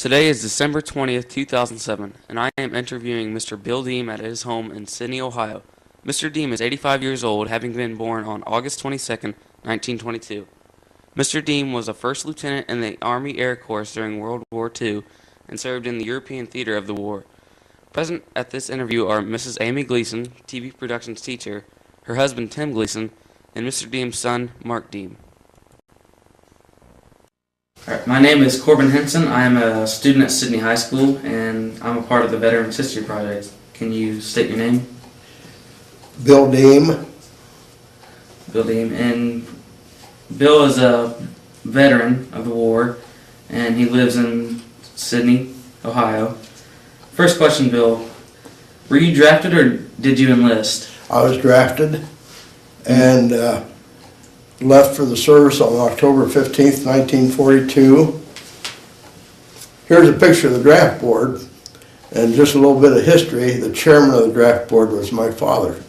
Today is December 20th, 2007, and I am interviewing Mr. Bill Deam at his home in Sidney, Ohio. Mr. Deam is 85 years old, having been born on August 22nd, 1922. Mr. Deam was a first lieutenant in the Army Air Corps during World War II and served in the European theater of the war. Present at this interview are Mrs. Amy Gleason, TV productions teacher, her husband Tim Gleason, and Mr. Deam's son, Mark Deam. Alright, my name is Corbin Henson. I am a student at Sidney High School, and I'm a part of the Veterans History Project. Can you state your name? Bill Deam. Bill Deam. And Bill is a veteran of the war, and he lives in Sidney, Ohio. First question, Bill. Were you drafted or did you enlist? I was drafted and left for the service on October 15th, 1942. Here's a picture of the draft board, and just a little bit of history. The chairman of the draft board was my father,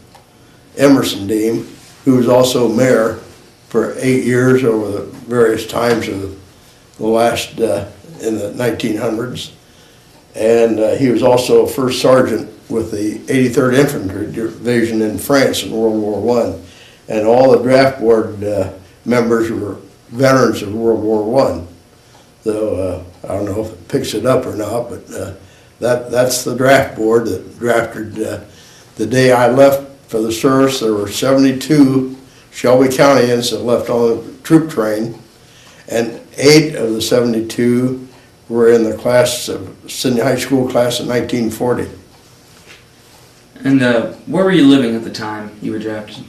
Emerson Deam, who was also mayor for 8 years over the various times of the last, in the 1900s. And he was also a first sergeant with the 83rd Infantry Division in France in World War I. And all the draft board members were veterans of World War I. So I don't know if it picks it up or not, but that's the draft board that drafted. The day I left for the service, there were 72 Shelby Countyans that left on the troop train, and 8 of the 72 were in the class of Sidney High School class of 1940. And where were you living at the time you were drafted?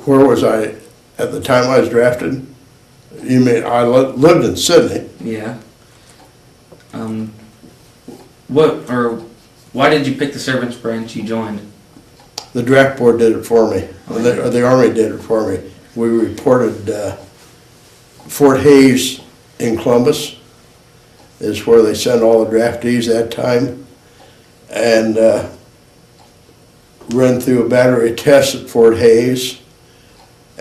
Where was I at the time I was drafted? You mean I lived in Sidney? Yeah. Why did you pick the servants branch you joined? The draft board did it for me. The Army did it for me. We reported Fort Hays in Columbus is where they sent all the draftees that time, and ran through a battery test at Fort Hays.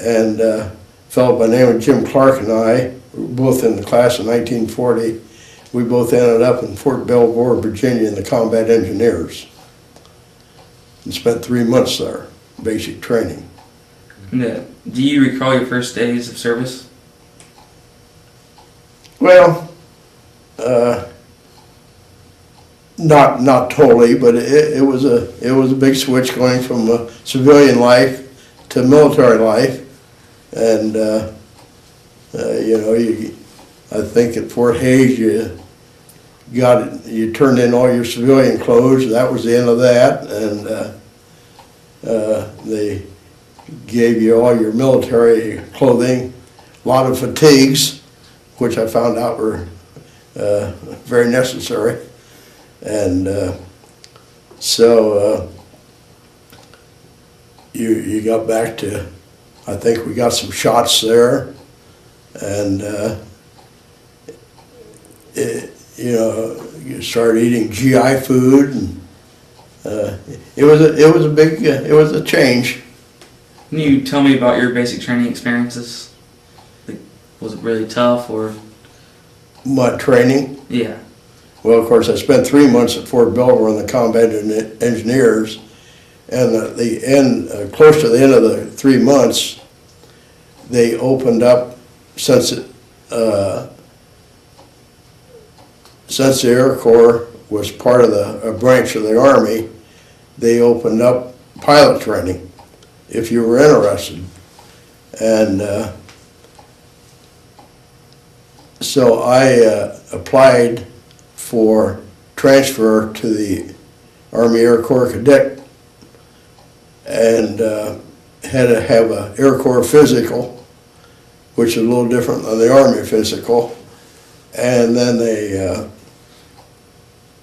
And a fellow by the name of Jim Clark and I, were both in the class of 1940, we both ended up in Fort Belvoir, Virginia in the Combat Engineers and spent 3 months there, basic training. Do you recall your first days of service? Well, not totally, but it was a big switch going from civilian life to military life. And I think at Fort Hays you turned in all your civilian clothes. That was the end of that, and they gave you all your military clothing. A lot of fatigues, which I found out were very necessary, and so you got back to. I think we got some shots there, and you started eating GI food, and it was a change. Can you tell me about your basic training experiences? Was it really tough, or? My training? Yeah. Well, of course, I spent 3 months at Fort Belvoir in the Combat Engineers. And at the end, close to the end of the 3 months, they opened up, since the Air Corps was part of a branch of the Army, they opened up pilot training, if you were interested. And so I applied for transfer to the Army Air Corps Cadet, and had to have an Air Corps physical, which is a little different than the Army physical. And then they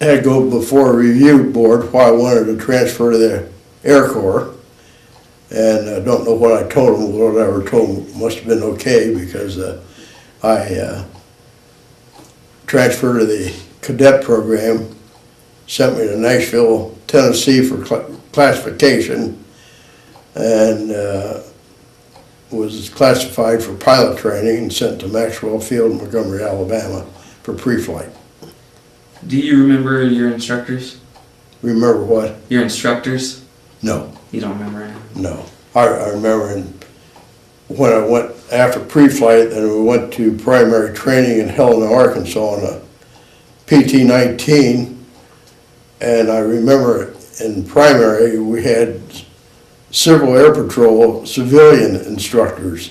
had to go before a review board why I wanted to transfer to the Air Corps. And I don't know what I told them. Whatever I told them must have been okay, because I transferred to the cadet program, sent me to Nashville, Tennessee for classification, and was classified for pilot training and sent to Maxwell Field in Montgomery, Alabama for pre-flight. Do you remember your instructors? Remember what? Your instructors? No, You don't remember any? no. I remember when I went after pre-flight, and we went to primary training in Helena, Arkansas on a PT-19, and I remember in primary we had Civil Air Patrol civilian instructors.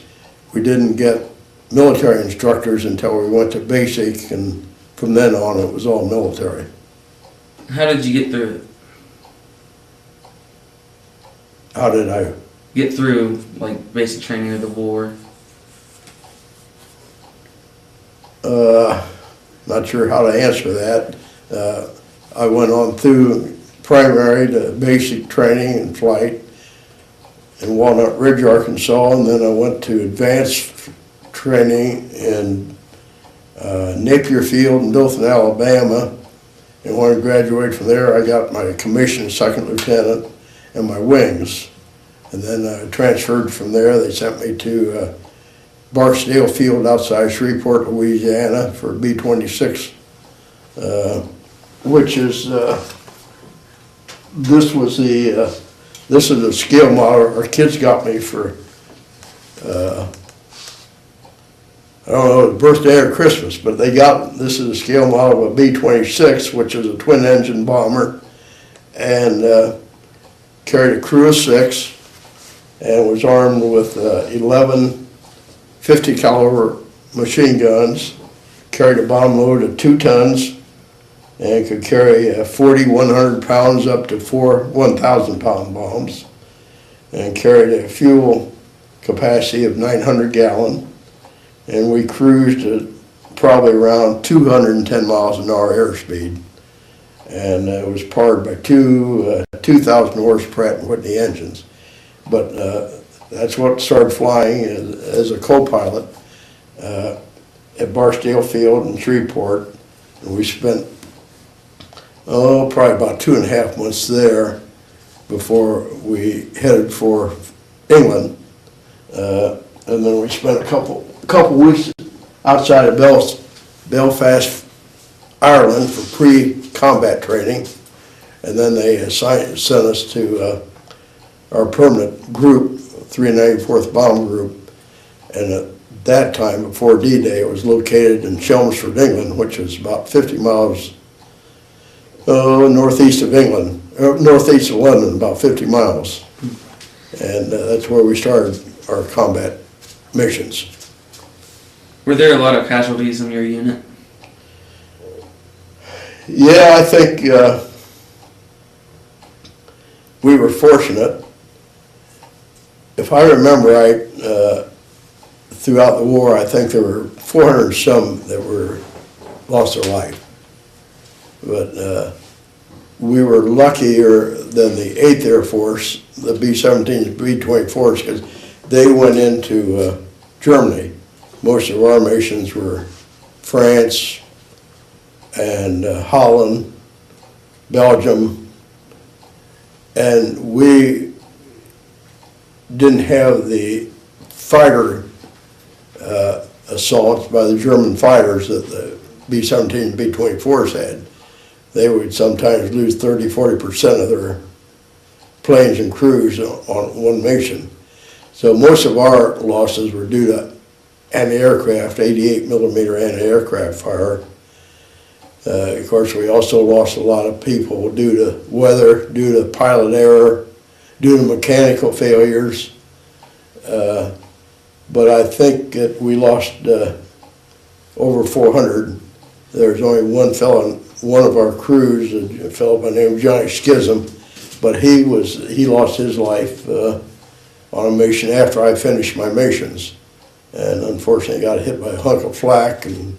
We didn't get military instructors until we went to basic, and from then on it was all military. How did you get through it? How did I? Get through, like, basic training of the war? Not sure how to answer that. I went on through primary to basic training and flight in Walnut Ridge, Arkansas, and then I went to advanced training in Napier Field in Dothan, Alabama. And when I graduated from there, I got my commission as second lieutenant and my wings. And then I transferred from there. They sent me to Barksdale Field outside Shreveport, Louisiana for B-26, which is, this is a scale model our kids got me for, I don't know, birthday or Christmas, but this is a scale model of a B-26, which is a twin engine bomber, and carried a crew of 6, and was armed with 11 50 caliber machine guns, carried a bomb load of 2 tons, and could carry 40 100 pounds up to 4 1,000 pound bombs, and carried a fuel capacity of 900 gallon, and we cruised at probably around 210 miles an hour airspeed, and it was powered by two 2,000 horse Pratt & Whitney engines. But that's what started flying as a co-pilot at Barksdale Field in Shreveport. And we spent, probably about 2.5 months there before we headed for England. And then we spent a couple weeks outside of Belfast, Ireland for pre-combat training. And then they sent us to our permanent group, 394th Bomb Group, and at that time, before D-Day, it was located in Chelmsford, England, which is about 50 miles northeast of England, northeast of London, about 50 miles. And that's where we started our combat missions. Were there a lot of casualties in your unit? Yeah, I think we were fortunate. If I remember right, throughout the war, I think there were 400 and some that lost their life. But we were luckier than the 8th Air Force, the B-17s, B-24s, because they went into Germany. Most of our missions were France and Holland, Belgium, and we didn't have the fighter assaults by the German fighters that the B-17 and B-24s had. They would sometimes lose 30–40% of their planes and crews on one mission. So most of our losses were due to anti-aircraft, 88 millimeter anti-aircraft fire. Of course, we also lost a lot of people due to weather, due to pilot error, due to mechanical failures. But I think that we lost over 400. There's only one fellow in one of our crews, a fellow by the name of Johnny Schism, but he lost his life on a mission after I finished my missions, and unfortunately got hit by a hunk of flak and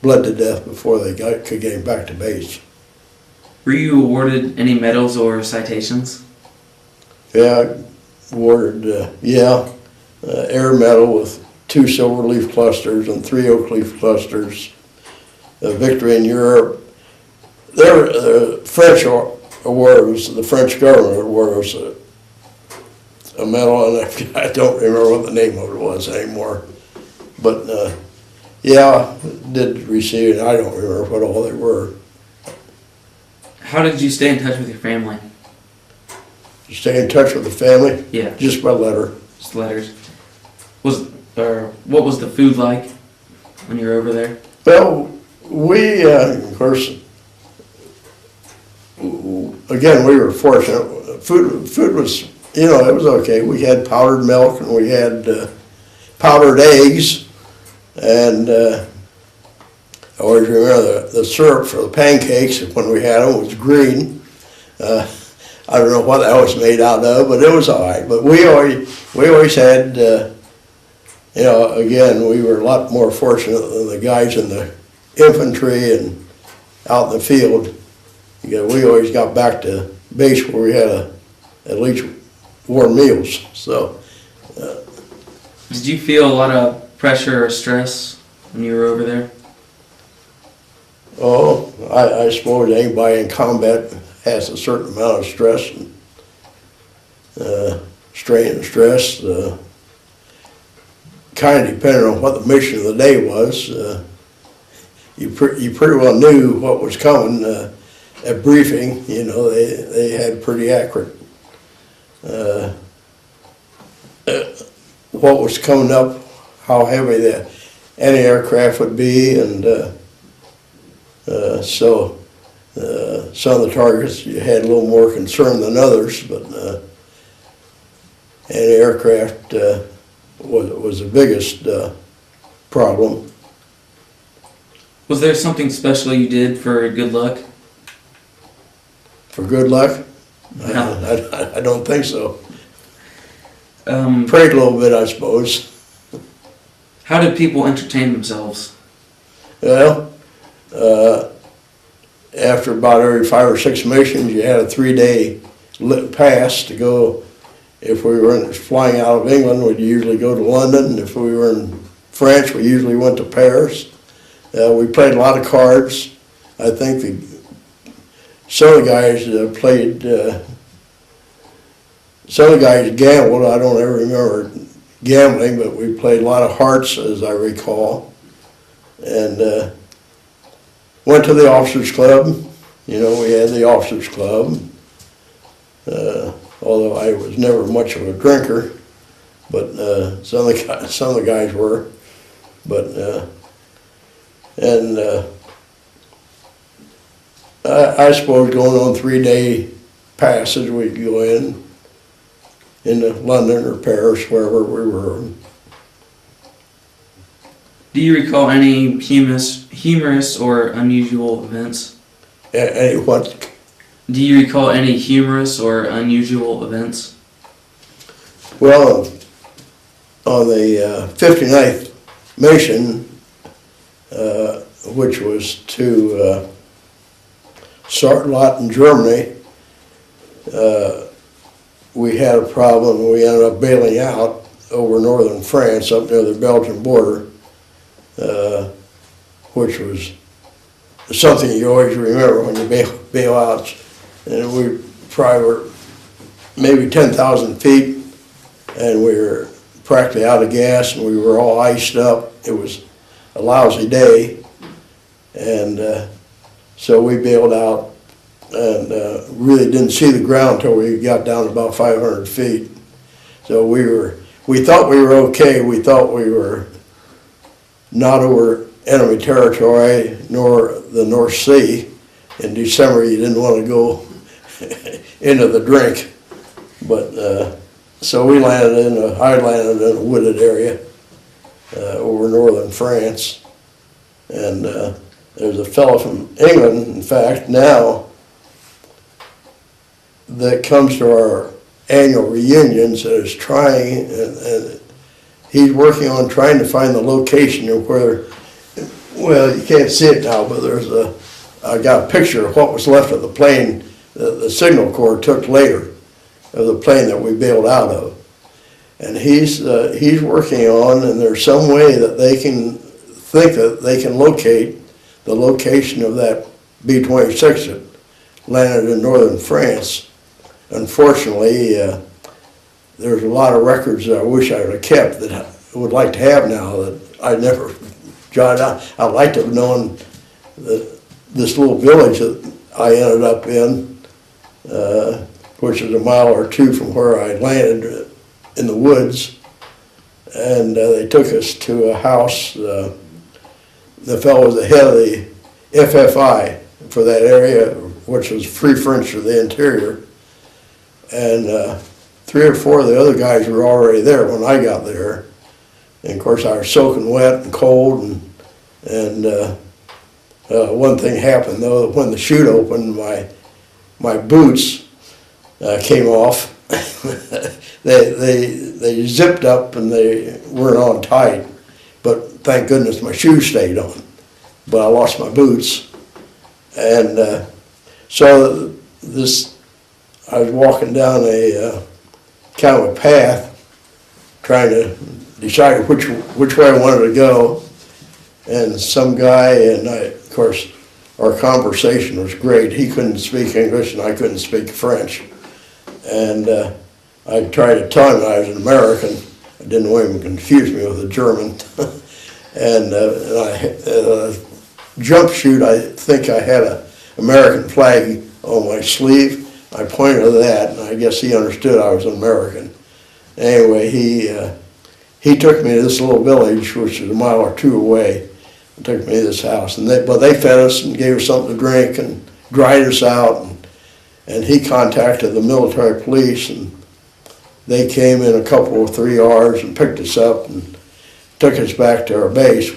bled to death before they could get him back to base. Were you awarded any medals or citations? Yeah, awarded, Air Medal with 2 silver leaf clusters and 3 oak leaf clusters, a victory in Europe. The French award was, the French government award was a medal, and I don't remember what the name of it was anymore. But Yeah, did receive it. I don't remember what all they were. How did you stay in touch with your family? Stay in touch with the family? Yeah. Just by letter. Just letters. What was the food like when you were over there? Well, we, of course, again, we were fortunate. Food was, it was okay. We had powdered milk and we had powdered eggs, and I always remember the syrup for the pancakes when we had them was green. I don't know what that was made out of, but it was all right. But we always had, again, we were a lot more fortunate than the guys in the infantry and out in the field. We always got back to base where we had at least warm meals. So. Did you feel a lot of pressure or stress when you were over there? Oh, I suppose anybody in combat has a certain amount of stress and strain and stress. Kind of depending on what the mission of the day was. You pretty well knew what was coming at briefing. They had pretty accurate what was coming up, how heavy the anti-aircraft would be, and so some of the targets you had a little more concern than others, but anti-aircraft was the biggest problem. Was there something special you did for good luck? For good luck? No. I don't think so. Prayed a little bit, I suppose. How did people entertain themselves? Well, after about every 5 or 6 missions, you had a 3-day pass to go. If we were flying out of England, we'd usually go to London. If we were in France, we usually went to Paris. We played a lot of cards. I think some of the guys played, some of the guys gambled. I don't ever remember gambling, but we played a lot of hearts, as I recall. And went to the officers' club. We had the officers' club. Although I was never much of a drinker, but some of the guys were. But I suppose going on 3-day passes, we'd go into London or Paris, wherever we were. Do you recall any humorous or unusual events? Any what? Do you recall any humorous or unusual events? Well, on the 59th mission, which was to Sartlot in Germany, we had a problem and we ended up bailing out over northern France up near the Belgian border, which was something you always remember when you bail out. And we probably were maybe 10,000 feet and we were practically out of gas and we were all iced up. It was a lousy day, and so we bailed out and really didn't see the ground until we got down to about 500 feet. So we thought we were okay. We thought we were not over enemy territory nor the North Sea. In December, you didn't want to go into the drink, but so I landed in a wooded area over northern France, and there's a fellow from England, in fact, now, that comes to our annual reunions and is trying, and he's working on trying to find the location of where, well, you can't see it now, but I got a picture of what was left of the plane that the signal corps took later, of the plane that we bailed out of. And he's working on, and there's some way that they can think that they can locate the location of that B-26 that landed in northern France. Unfortunately, there's a lot of records that I wish I would have kept that I would like to have now that I never John, I'd like to have known this little village that I ended up in, which is a mile or two from where I landed in the woods. And they took us to a house. The fellow was the head of the FFI for that area, which was free French for the interior. And 3 or 4 of the other guys were already there when I got there. And of course I was soaking wet and cold, and one thing happened though, when the chute opened, my boots came off. they zipped up and they weren't on tight, but thank goodness my shoes stayed on. But I lost my boots, and so I was walking down a kind of a path, trying to decide which way I wanted to go, and some guy, and of course our conversation was great. He couldn't speak English and I couldn't speak French, and I tried to tell him I was an American. I didn't want him to confuse me with a German. And jump chute, I think I had an American flag on my sleeve. I pointed to that, and I guess he understood I was an American. Anyway, he took me to this little village, which is a mile or 2 away, and took me to this house. And they fed us and gave us something to drink and dried us out. And he contacted the military police, and they came in a couple or 3 hours and picked us up and took us back to our base,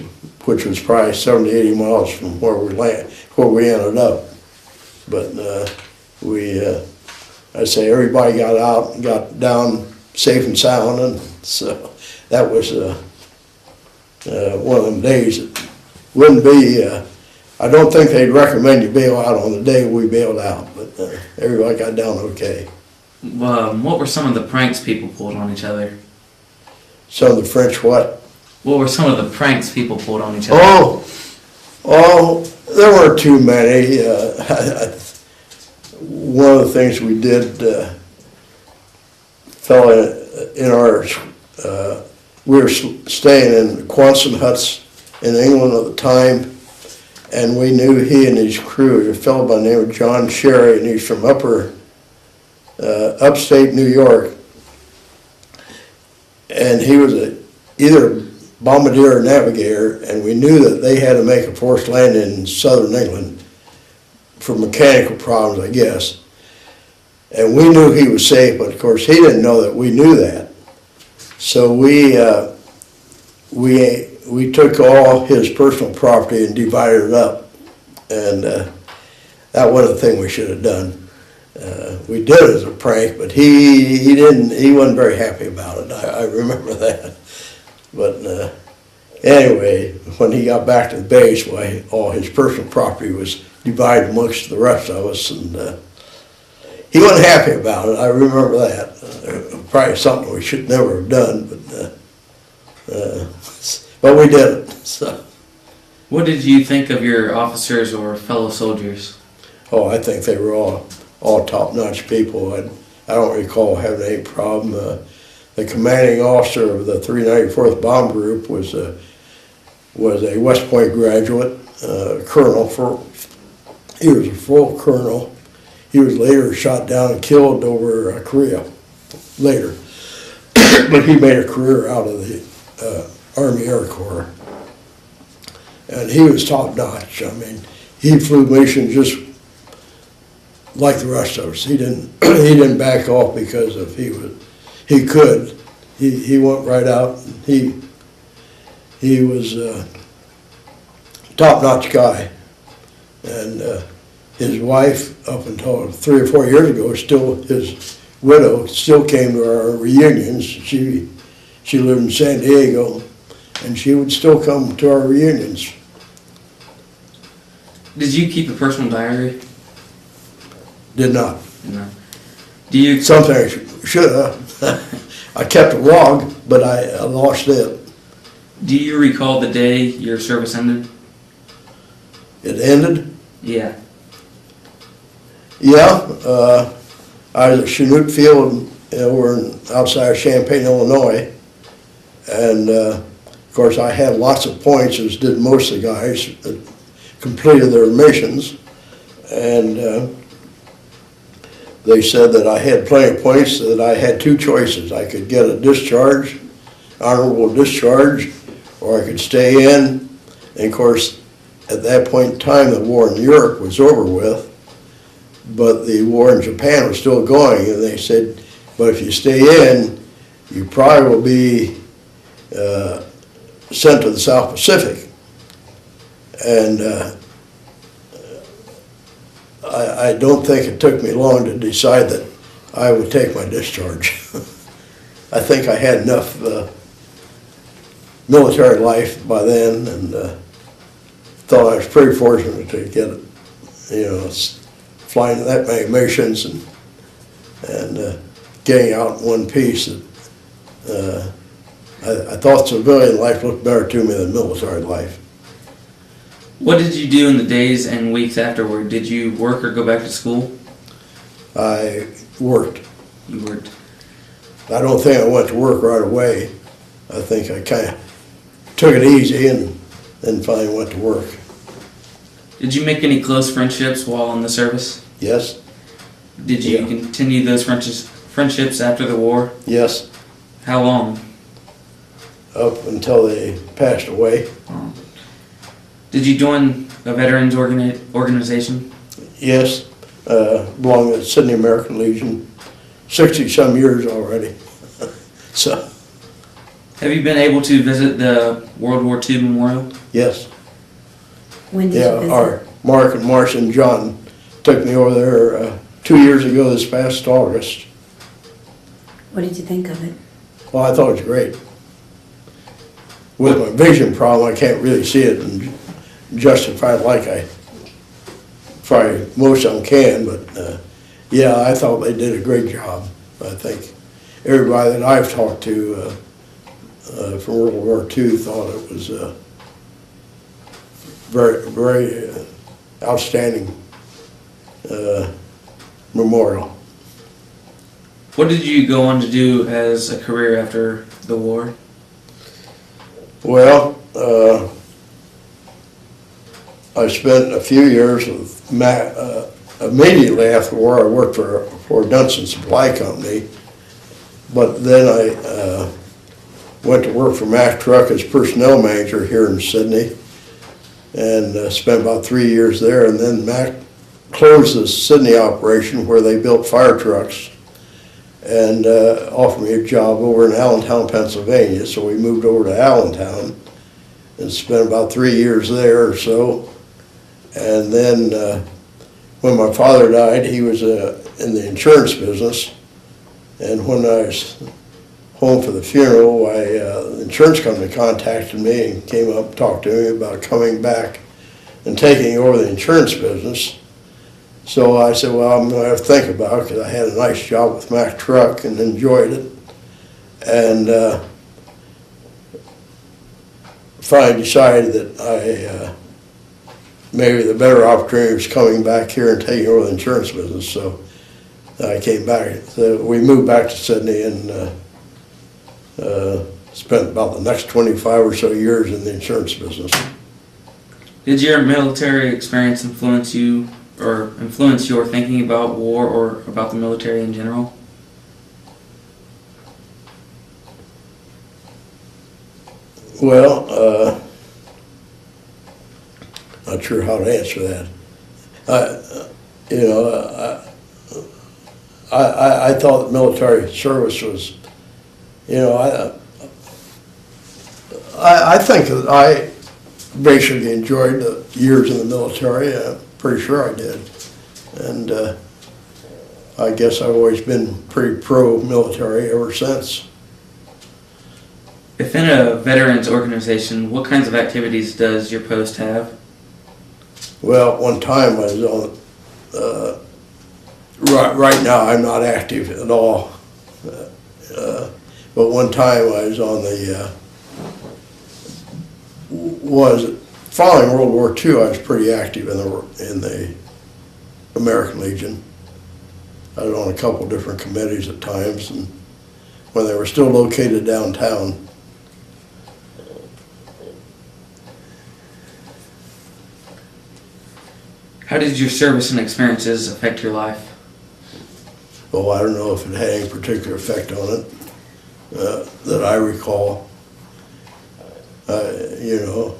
which was probably 70, 80 miles from where we ended up. But I say everybody got out and got down safe and sound, and so that was one of them days. It wouldn't be, I don't think they'd recommend you bail out on the day we bailed out, but everybody got down okay. What were some of the pranks people pulled on each other? Some of the French what? What were some of the pranks people pulled on each other? Oh, there weren't too many. One of the things we did, we were staying in Quonset huts in England at the time, and we knew he and his crew, a fellow by the name of John Sherry, and he's from upstate New York, and he was either bombardier or navigator, and we knew that they had to make a forced landing in southern England for mechanical problems, I guess. And we knew he was safe, but of course he didn't know that we knew that. So we took all his personal property and divided it up, and that wasn't the thing we should have done. We did it as a prank, but he wasn't very happy about it. I remember that. But anyway, when he got back to the base, why all his personal property was divided amongst the rest of us, and he wasn't happy about it. I remember that. Probably something we should never have done, but we did it. So. What did you think of your officers or fellow soldiers? Oh, I think they were all top-notch people. I don't recall having any problem. The commanding officer of the 394th Bomb Group was a West Point graduate, colonel. He was a full colonel. He was later shot down and killed over Korea later. But he made a career out of the Army Air Corps. And he was top-notch. I mean, he flew missions just like the rest of us. He didn't back off because of he could. He went right out. He was a top-notch guy, and his wife, up until 3 or 4 years ago, his widow, still came to our reunions. She lived in San Diego, and she would still come to our reunions. Did you keep a personal diary? Did not. No. Do you? Something I should have. I kept a log, but I lost it. Do you recall the day your service ended? It ended? Yeah. Yeah. I was at Chinook Field over outside of Champaign, Illinois, and Of course, I had lots of points, as did most of the guys that completed their missions. And they said that I had plenty of points, that I had two choices. I could get a discharge, honorable discharge, or I could stay in. And of course, at that point in time, the war in Europe was over with, but the war in Japan was still going. And they said, but if you stay in, you probably will be sent to the South Pacific. And I don't think it took me long to decide that I would take my discharge. I think I had enough military life by then, and thought I was pretty fortunate to get it, flying that many missions and getting out in one piece. I thought civilian life looked better to me than military life. What did you do in the days and weeks afterward? Did you work or go back to school? I worked. You worked. I don't think I went to work right away. I think I kind of took it easy and then finally went to work. Did you make any close friendships while in the service? Yes. Did you continue those friendships after the war? Yes. How long? Up until they passed away. Did you join a veterans organization? Yes. Belong to the Sidney American Legion. 60-some years already. So. Have you been able to visit the World War II Memorial? Yes. When did you visit? Our Mark and Marcia and John took me over there 2 years ago this past August. What did you think of it? Well, I thought it was great. With my vision problem, I can't really see it and justify it like I probably most of them can, but yeah, I thought they did a great job. I think everybody that I've talked to from World War II thought it was very, very outstanding memorial. What did you go on to do as a career after the war? Well, I spent a few years with immediately after the war. I worked for Dunson Supply Company, but then I went to work for Mack Truck as personnel manager here in Sidney, and spent about 3 years there. And then Mack closed the Sidney operation where they built fire trucks, and offered me a job over in Allentown, Pennsylvania. So we moved over to Allentown and spent about 3 years there or so. And then when my father died, he was in the insurance business. And when I was home for the funeral, the insurance company contacted me and came up and talked to me about coming back and taking over the insurance business. So I said, well, I'm going to have to think about it, because I had a nice job with Mack Truck and enjoyed it. And finally decided that maybe the better opportunity was coming back here and taking over the insurance business. So I came back. So we moved back to Sidney and spent about the next 25 or so years in the insurance business. Did your military experience influence you or influence your thinking about war or about the military in general? Well, not sure how to answer that. I thought that military service was, I think that I basically enjoyed the years in the military. I'm pretty sure I did. And I guess I've always been pretty pro-military ever since. If in a veterans organization, what kinds of activities does your post have? Well, one time I was on, right now I'm not active at all, but one time I was on following World War II, I was pretty active in the American Legion. I was on a couple different committees at times, and when they were still located downtown. How did your service and experiences affect your life? Oh, I don't know if it had any particular effect on it that I recall. You know,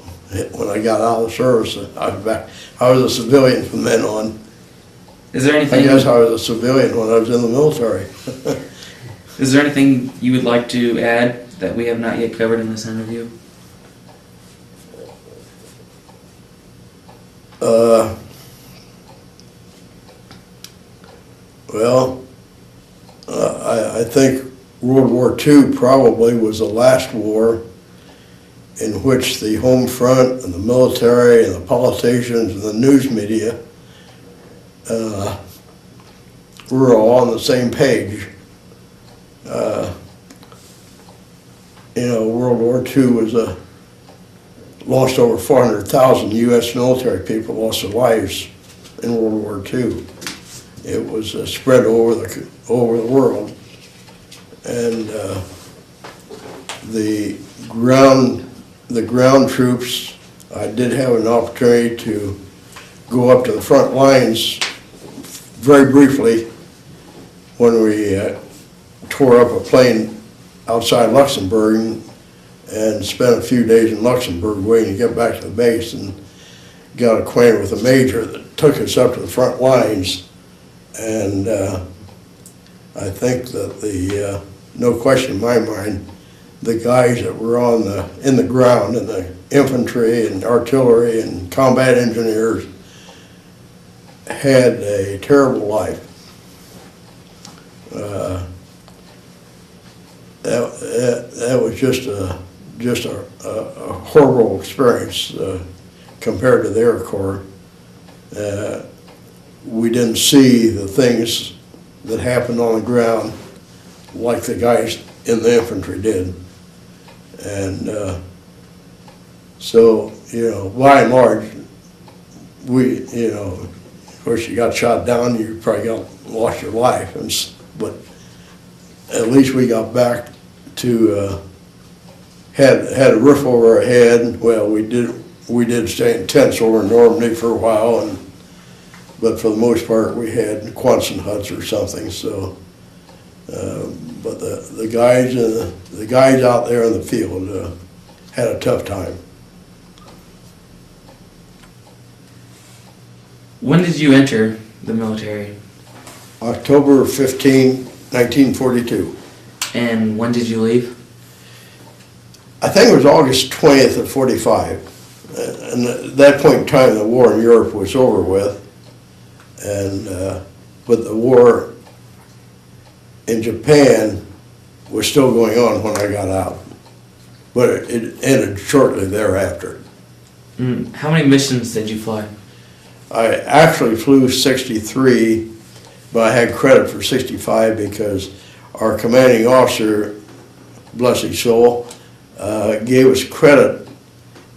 when I got out of the service, I was a civilian from then on. Is there I anything? guess I was a civilian when I was in the military. Is there anything you would like to add that we have not yet covered in this interview? Well, I think World War II probably was the last war in which the home front and the military and the politicians and the news media were all on the same page. You know, World War II lost over 400,000 U.S. military people lost their lives in World War II. It was spread over the world, and the ground troops. I did have an opportunity to go up to the front lines very briefly when we tore up a plane outside Luxembourg and spent a few days in Luxembourg waiting to get back to the base, and got acquainted with a major that took us up to the front lines. And I think that no question in my mind, the guys that were in the ground, and the infantry and artillery and combat engineers, had a terrible life. That was just a horrible experience compared to the Air Corps. We didn't see the things that happened on the ground like the guys in the infantry did. And so, you know, by and large, of course you got shot down, you probably lost your life, but at least we got back to, had a roof over our head. Well, we did stay in tents over in Normandy for a while, but for the most part, we had Quonset huts or something. So, but the guys out there in the field had a tough time. When did you enter the military? October 15, 1942. And when did you leave? I think it was August 20th of 45. And at that point in time, the war in Europe was over with. And but the war in Japan was still going on when I got out, but it ended shortly thereafter. How many missions did you fly? I actually flew 63, but I had credit for 65 because our commanding officer, bless his soul, gave us credit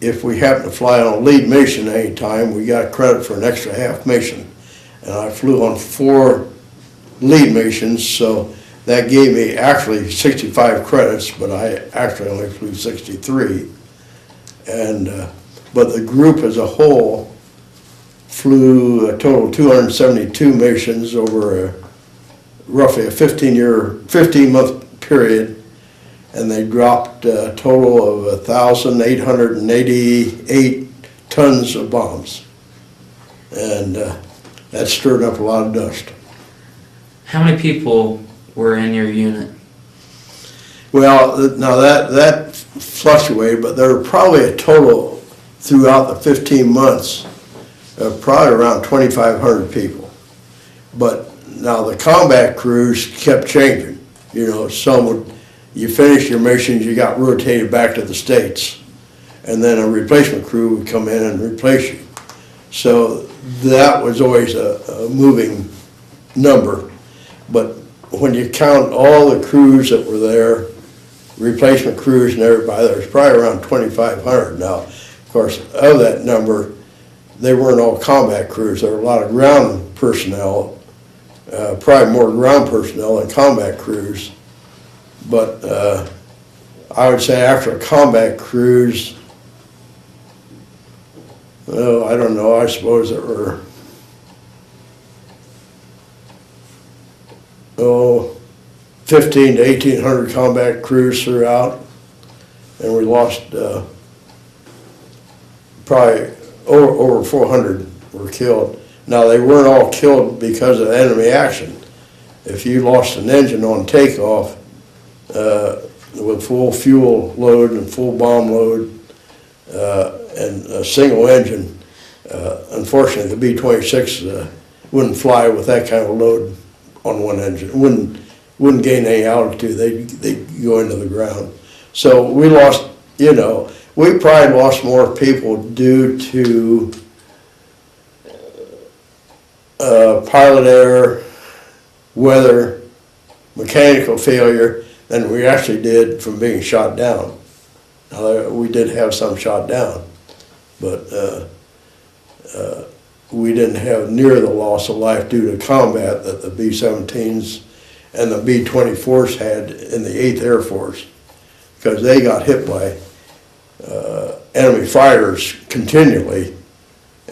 if we happened to fly on a lead mission at any time. We got credit for an extra half mission. And I flew on 4 lead missions, so that gave me actually 65 credits, but I actually only flew 63. And but the group as a whole flew a total of 272 missions over roughly a 15-month period, and they dropped a total of 1,888 tons of bombs. And that stirred up a lot of dust. How many people were in your unit? Well, now that fluctuated, but there were probably a total throughout the 15 months of probably around 2,500 people. But now the combat crews kept changing. You know, you finished your missions, you got rotated back to the States, and then a replacement crew would come in and replace you. So that was always a moving number. But when you count all the crews that were there, replacement crews and everybody, there's probably around 2,500 now. Of course, of that number, they weren't all combat crews. There were a lot of ground personnel, probably more ground personnel than combat crews. But I would say after a combat cruise, well, I don't know, I suppose there were 15 to 1,800 combat crews throughout, and we lost probably over 400 were killed. Now, they weren't all killed because of enemy action. If you lost an engine on takeoff with full fuel load and full bomb load and a single engine, unfortunately the B-26 wouldn't fly with that kind of load on one engine. Wouldn't gain any altitude. They'd go into the ground. So we lost, we probably lost more people due to pilot error, weather, mechanical failure than we actually did from being shot down. Now, we did have some shot down, but we didn't have near the loss of life due to combat that the B-17s and the B-24s had in the 8th Air Force, because they got hit by enemy fighters continually,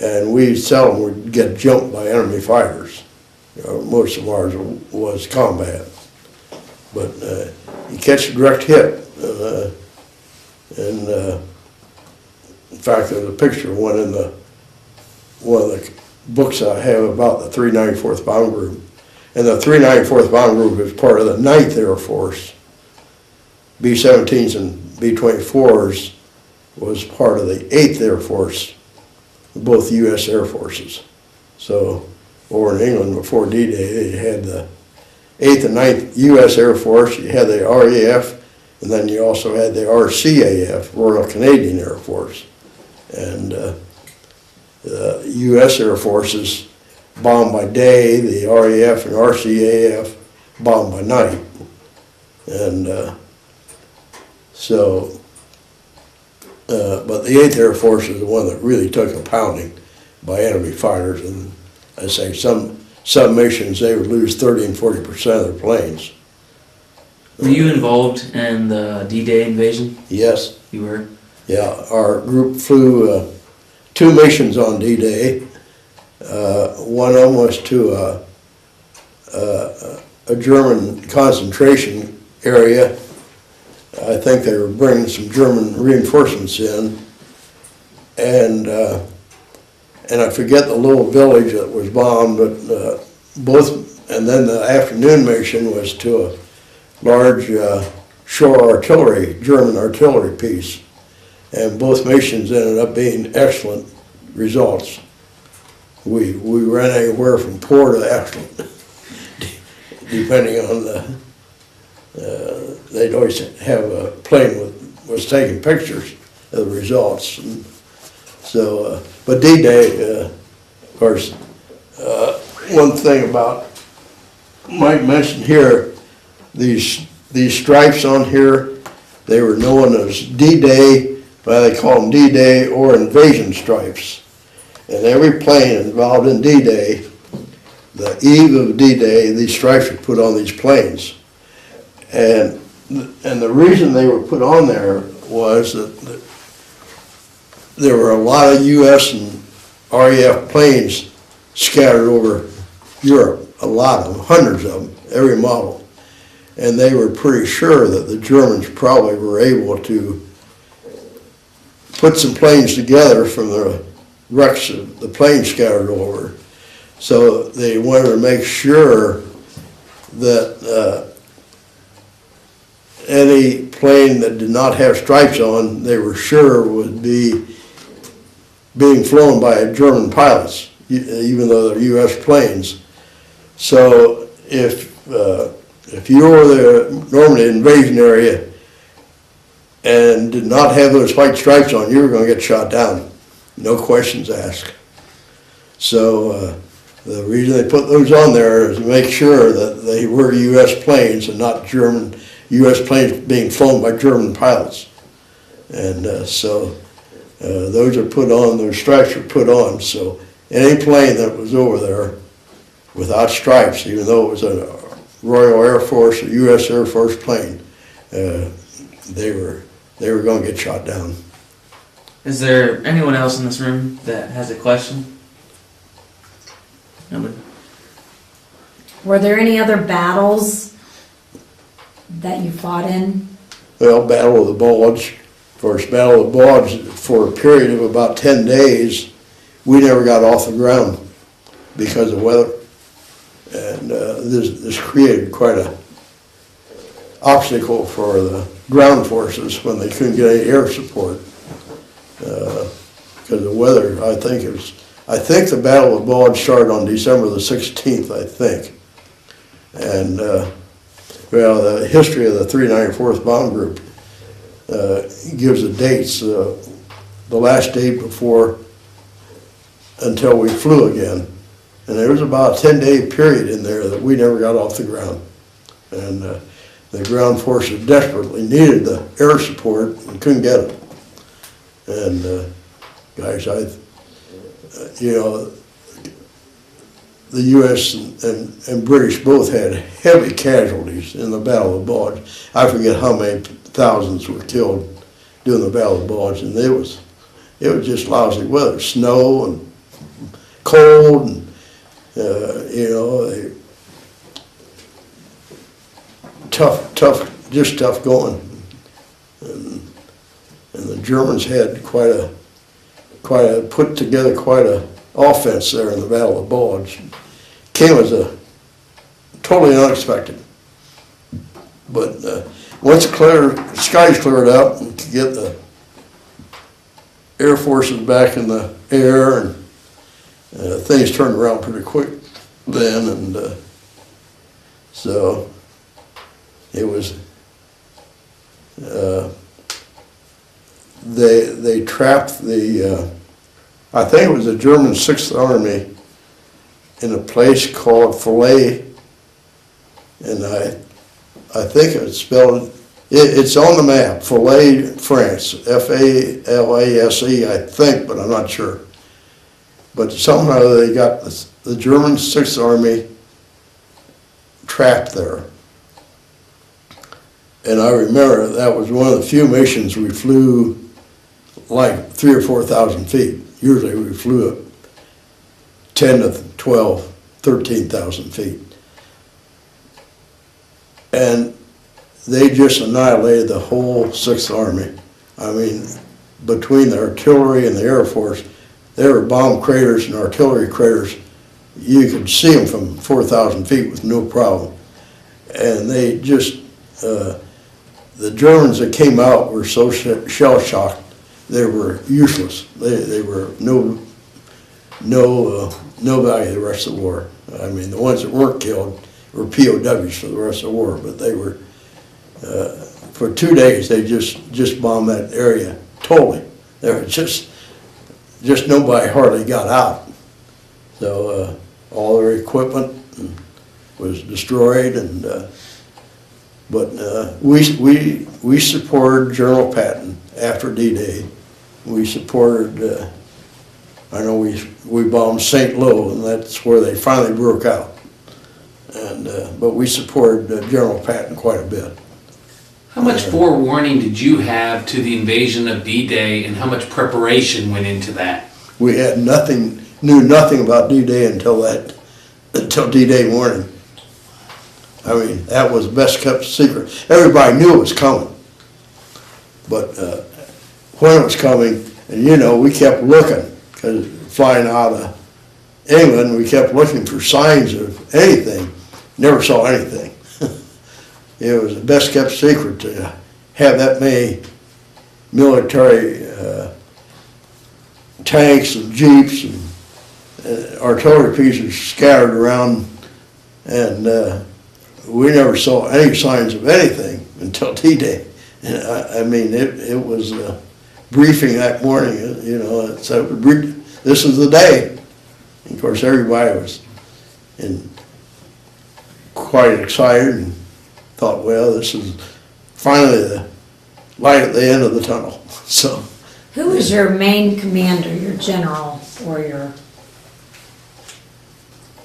and we seldom would get jumped by enemy fighters. Most of ours was combat. But you catch a direct hit, and in fact there's a picture of one in one of the books I have about the 394th Bomb Group. And the 394th Bomb Group is part of the 9th Air Force. B-17s and B-24s was part of the 8th Air Force, both U.S. Air Forces. So over in England before D-Day, they had the 8th and 9th U.S. Air Force, you had the RAF, and then you also had the RCAF, Royal Canadian Air Force. And the U.S. Air Forces bombed by day, the RAF and RCAF bombed by night. And but the 8th Air Force is the one that really took a pounding by enemy fighters. And I say some missions, they would lose 30 and 40% of their planes. Were you involved in the D-Day invasion? Yes. You were? Yeah, our group flew 2 missions on D-Day. One of them was to a German concentration area. I think they were bringing some German reinforcements in, and I forget the little village that was bombed, but and then the afternoon mission was to a large shore artillery, German artillery piece, and both missions ended up being excellent results. We ran anywhere from poor to excellent, depending on they'd always have a plane was taking pictures of the results. And so, but D-Day, of course, one thing about, Mike mentioned here, these stripes on here, they were known as D-Day, but they call them D-Day or invasion stripes. And every plane involved in D-Day, the eve of D-Day, these stripes were put on these planes. And the reason they were put on there was that there were a lot of U.S. and RAF planes scattered over Europe, a lot of them, hundreds of them, every model. And they were pretty sure that the Germans probably were able to put some planes together from the wrecks of the planes scattered over. So they wanted to make sure that any plane that did not have stripes on, they were sure would be being flown by German pilots, even though they're U.S. planes. So if you were the Normandy invasion area and did not have those white stripes on, you were going to get shot down. No questions asked. So the reason they put those on there is to make sure that they were U.S. planes and not German U.S. planes being flown by German pilots. And so those are put on, those stripes are put on. So any plane that was over there without stripes, even though it was a Royal Air Force or U.S. Air Force plane, they were going to get shot down. Is there anyone else in this room that has a question? Nobody? Were there any other battles that you fought in? Well, Battle of the Bulge. Of course, Battle of the Bulge, for a period of about 10 days, we never got off the ground because of weather. And this created quite a obstacle for the ground forces when they couldn't get any air support. Because of weather, I think the Battle of the Bulge started on December the 16th, I think. And, well, the history of the 394th Bomb Group gives the dates. The last date before, until we flew again. And there was about a 10-day period in there that we never got off the ground. And the ground forces desperately needed the air support and couldn't get it. And gosh, you know, the U.S. and British both had heavy casualties in the Battle of the Bulge. I forget how many thousands were killed during the Battle of the Bulge, and it was just lousy weather, snow and cold, and you know, tough going. And the Germans had put together quite a offense there in the Battle of the Bulge. Came as a totally unexpected. But once the skies cleared up and could get the Air Forces back in the air, and things turned around pretty quick then, and so it was. They trapped the. I think it was the German 6th Army in a place called Falais, and I think it's spelled. It's on the map, Falais, France, F-A-L-A-S-E, I think, but I'm not sure. But somehow they got the German 6th Army trapped there. And I remember that was one of the few missions we flew like 3,000 or 4,000 feet. Usually we flew at 10 to 12, 13,000 feet. And they just annihilated the whole 6th Army. I mean, between the artillery and the Air Force, there were bomb craters and artillery craters. You could see them from 4,000 feet with no problem. And they just, the Germans that came out were so shell-shocked, they were useless. They were no value the rest of the war. I mean, the ones that weren't killed were POWs for the rest of the war, but they were, for 2 days, they just bombed that area totally. There was just nobody hardly got out. So all their equipment was destroyed, and but we supported General Patton after D-Day. We supported. I know we bombed St. Lo, and that's where they finally broke out. And but we supported General Patton quite a bit. How much forewarning did you have to the invasion of D-Day, and how much preparation went into that? We had knew nothing about D-Day until D-Day morning. I mean, that was the best kept secret. Everybody knew it was coming, but when it was coming, and you know, we kept looking, because flying out of England, we kept looking for signs of anything. Never saw anything. It was the best kept secret to have that many military tanks and jeeps and artillery pieces scattered around, and we never saw any signs of anything until D-Day. I mean, it was a briefing that morning. You know, it said, "This is the day." And of course, everybody was quite excited and thought, "Well, this is finally the light at the end of the tunnel." So, Who was your main commander, your general, or your?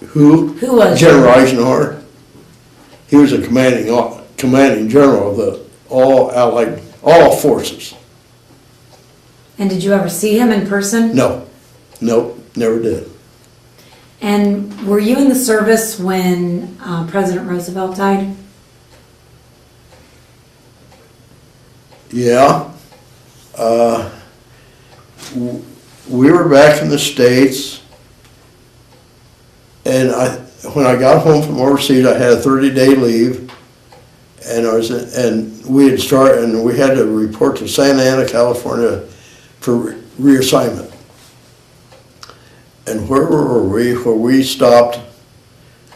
Who was General Eisenhower? He was a commanding general of the all forces. And did you ever see him in person? No, nope, never did. And were you in the service when President Roosevelt died? Yeah. We were back in the States, and when I got home from overseas, I had a 30-day leave, and we had to report to Santa Ana, California for reassignment. And where were we? Where we stopped,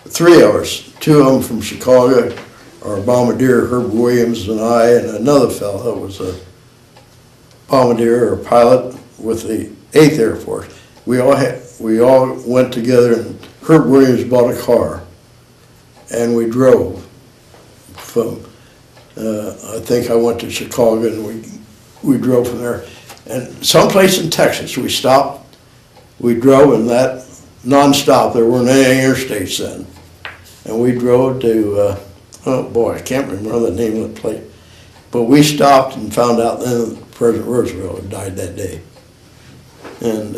3 of us, 2 of them from Chicago, our bombardier Herb Williams and I, and another fellow that was a bombardier or pilot with the 8th Air Force. We all went together, and Herb Williams bought a car, and we drove from. I think I went to Chicago, and we drove from there, and someplace in Texas we stopped. We drove, and that nonstop. There weren't any interstates then, and we drove to. Oh boy, I can't remember the name of the place, but we stopped and found out then President Roosevelt had died that day. And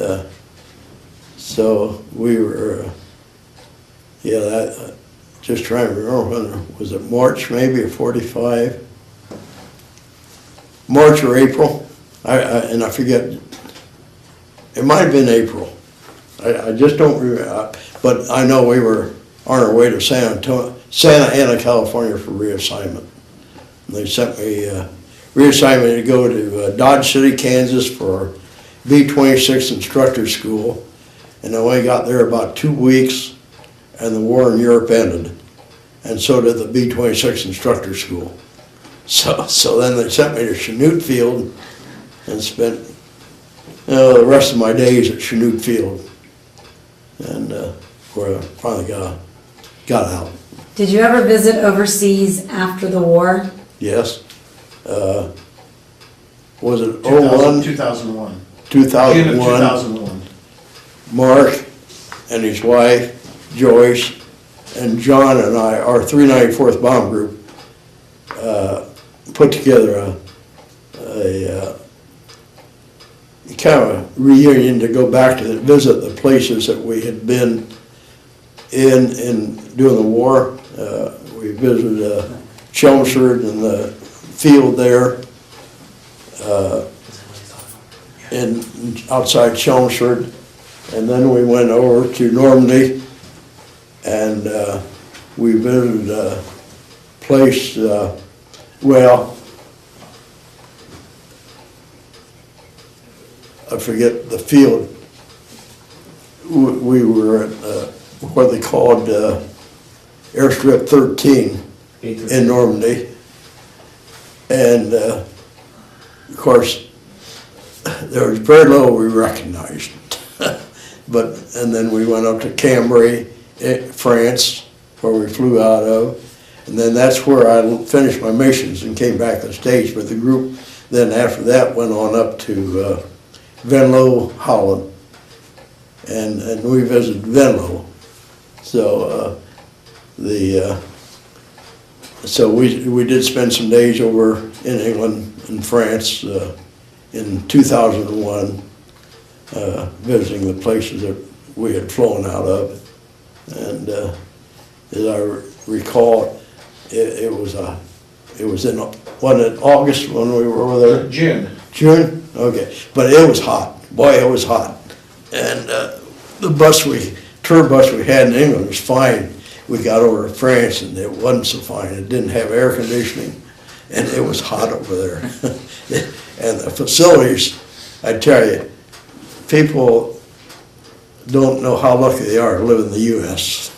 so we were, just trying to remember when, was it March maybe of 45? March or April, and I forget, it might have been April. I just don't remember, but I know we were on our way to Santa Ana, California for reassignment. And they sent me reassignment to go to Dodge City, Kansas for B-26 instructor school. And I only got there about 2 weeks, and the war in Europe ended. And so did the B-26 instructor school. So then they sent me to Chanute Field and spent the rest of my days at Chanute Field. And where I finally got out. Did you ever visit overseas after the war? Yes. Was it 01? 2001. 2001. June of 2001. Mark and his wife, Joyce, and John and I, our 394th Bomb Group, put together a kind of a reunion to go back to visit the places that we had been in during the war. We visited Chelmsford and the field there, outside Chelmsford, and then we went over to Normandy, and we visited a place. I forget the field. We were at what they called Airstrip 13 in Normandy. And of course, there was very little we recognized. And then we went up to Cambrai, France, where we flew out of. And then that's where I finished my missions and came back to the States. But the group then after that went on up to Venlo, Holland. And we visited Venlo. So so we did spend some days over in England and France in 2001, visiting the places that we had flown out of. And as I recall, it was in, wasn't it August when we were over there? June. June? Okay, but it was hot. Boy, it was hot. And the tour bus we had in England was fine. We got over to France and it wasn't so fine. It didn't have air conditioning and it was hot over there. And the facilities, I tell you, people don't know how lucky they are to live in the U.S.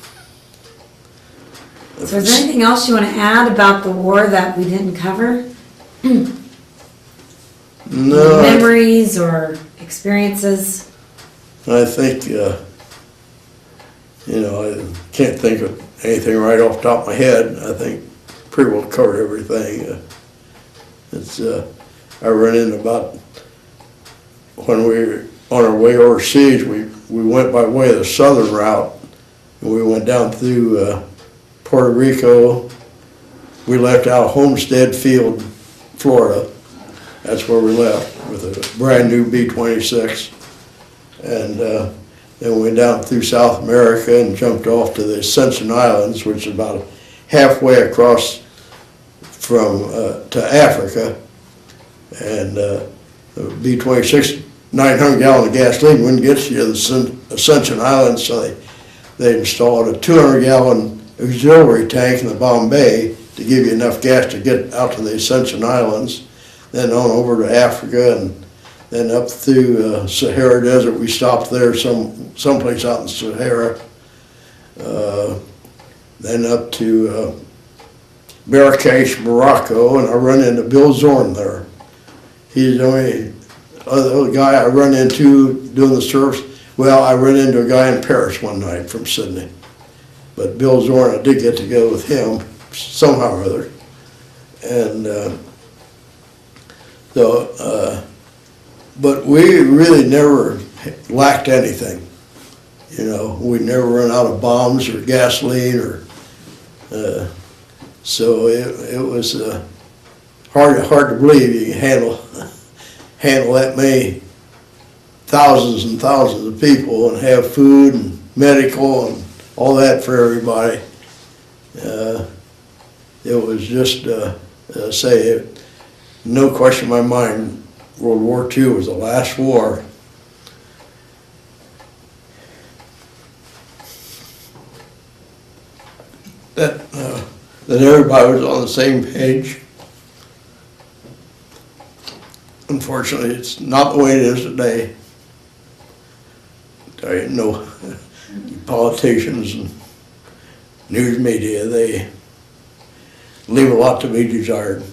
So is there anything else you want to add about the war that we didn't cover? No. Memories or experiences? I think, I can't think of anything right off the top of my head. I think pretty well covered everything. I ran into about, when we were on our way overseas, we went by way of the southern route. And we went down through Puerto Rico. We left out Homestead Field, Florida. That's where we left with a brand new B-26. And then went down through South America and jumped off to the Ascension Islands, which is about halfway across from to Africa. And the B-26 900 gallon of gasoline wouldn't get you to the Ascension Islands, so they installed a 200 gallon auxiliary tank in the Bombay to give you enough gas to get out to the Ascension Islands, then on over to Africa, and then up through Sahara Desert. We stopped there someplace out in Sahara, then up to Marrakesh, Morocco, and I run into Bill Zorn there. He's the only other guy I run into doing the service. Well, I ran into a guy in Paris one night from Sydney, but Bill Zorn, I did get to go with him somehow or other. And but we really never lacked anything. You know, we never run out of bombs or gasoline, or so it was hard to believe you can handle that many thousands and thousands of people and have food and medical and all that for everybody. It was just, no question in my mind, World War II was the last war. That everybody was on the same page. Unfortunately, it's not the way it is today. I know politicians and news media, they leave a lot to be desired.